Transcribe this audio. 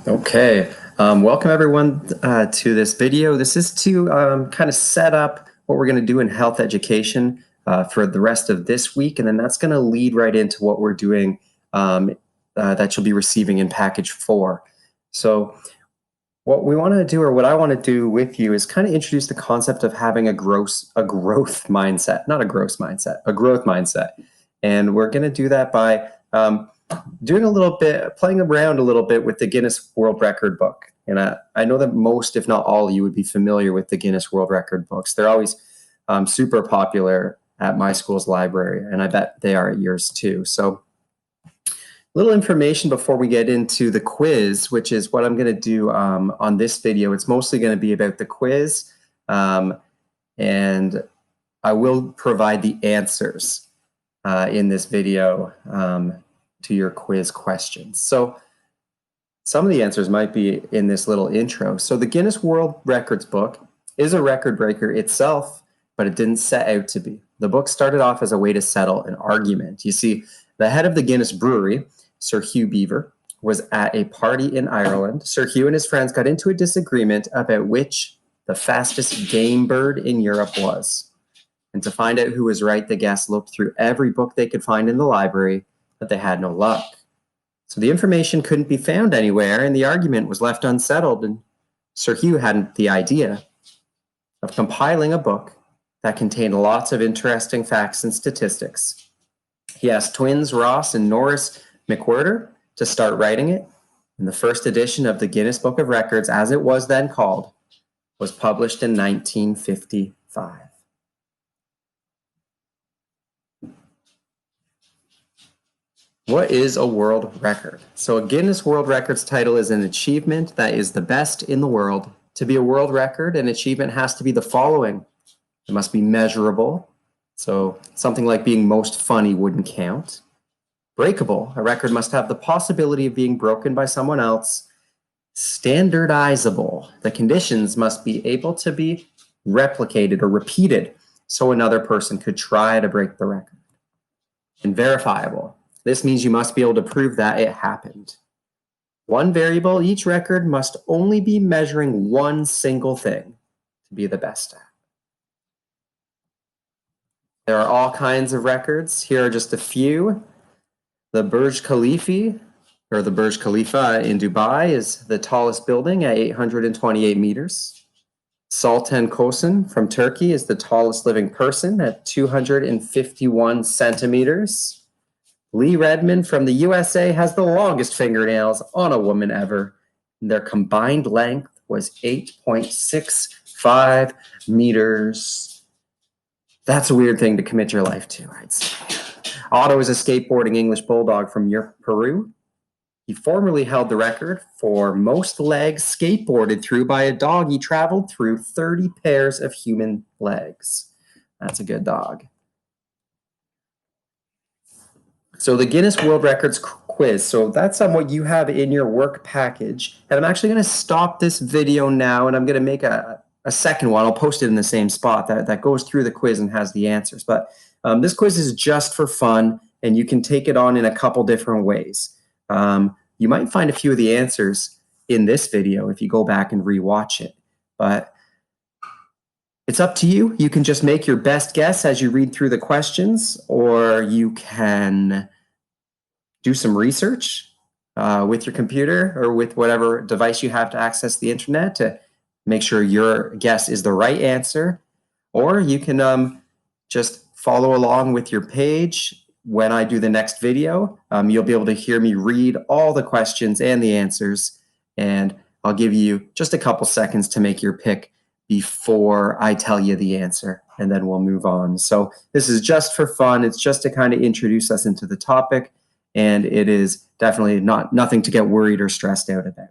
Okay, welcome everyone to this video. This is to kind of set up what we're going to do in health education for the rest of this week, and then that's going to lead right into what we're doing that you'll be receiving in package 4. So what we want to do, or what I want to do with you, is kind of introduce the concept of having a growth mindset, not a gross mindset, a growth mindset. And we're going to do that by doing a little bit, playing around a little bit with the Guinness World Record book. And I know that most, if not all, of you would be familiar with the Guinness World Record books. They're always super popular at my school's library, and I bet they are at yours too. So a little information before we get into the quiz, which is what I'm going to do on this video. It's mostly going to be about the quiz, and I will provide the answers in this video to your quiz questions. So some of the answers might be in this little intro. So the Guinness World Records book is a record breaker itself, but it didn't set out to be. The book started off as a way to settle an argument. You see, the head of the Guinness brewery, Sir Hugh Beaver, was at a party in Ireland. Sir Hugh and his friends got into a disagreement about which the fastest game bird in Europe was. And to find out who was right, the guests looked through every book they could find in the library, but they had no luck. So the information couldn't be found anywhere, and the argument was left unsettled, and Sir Hugh had the idea of compiling a book that contained lots of interesting facts and statistics. He asked twins Ross and Norris McWhirter to start writing it, and the first edition of the Guinness Book of Records, as it was then called, was published in 1955. What is a world record? So a Guinness World Records title is an achievement that is the best in the world. To be a world record, an achievement has to be the following. It must be measurable. So something like being most funny wouldn't count. Breakable. A record must have the possibility of being broken by someone else. Standardizable. The conditions must be able to be replicated or repeated so another person could try to break the record. And verifiable. This means you must be able to prove that it happened. One variable, each record must only be measuring one single thing to be the best at. There are all kinds of records. Here are just a few. The Burj Khalifa, or the Burj Khalifa in Dubai, is the tallest building at 828 meters. Sultan Kosen from Turkey is the tallest living person at 251 centimeters. Lee Redmond from the USA has the longest fingernails on a woman ever. Their combined length was 8.65 meters. That's a weird thing to commit your life to, I'd say. Otto is a skateboarding English bulldog from Peru. He formerly held the record for most legs skateboarded through by a dog. He traveled through 30 pairs of human legs. That's a good dog. So the Guinness World Records quiz. So that's what you have in your work package. And I'm actually going to stop this video now, and I'm going to make a second one. I'll post it in the same spot that goes through the quiz and has the answers. But this quiz is just for fun, and you can take it on in a couple different ways. You might find a few of the answers in this video if you go back and rewatch it. But it's up to you. You can just make your best guess as you read through the questions, or you can do some research with your computer or with whatever device you have to access the internet to make sure your guess is the right answer. Or you can just follow along with your page. When I do the next video, you'll be able to hear me read all the questions and the answers, and I'll give you just a couple seconds to make your pick before I tell you the answer, and then we'll move on. So this is just for fun. It's just to kind of introduce us into the topic, and it is definitely nothing to get worried or stressed out about.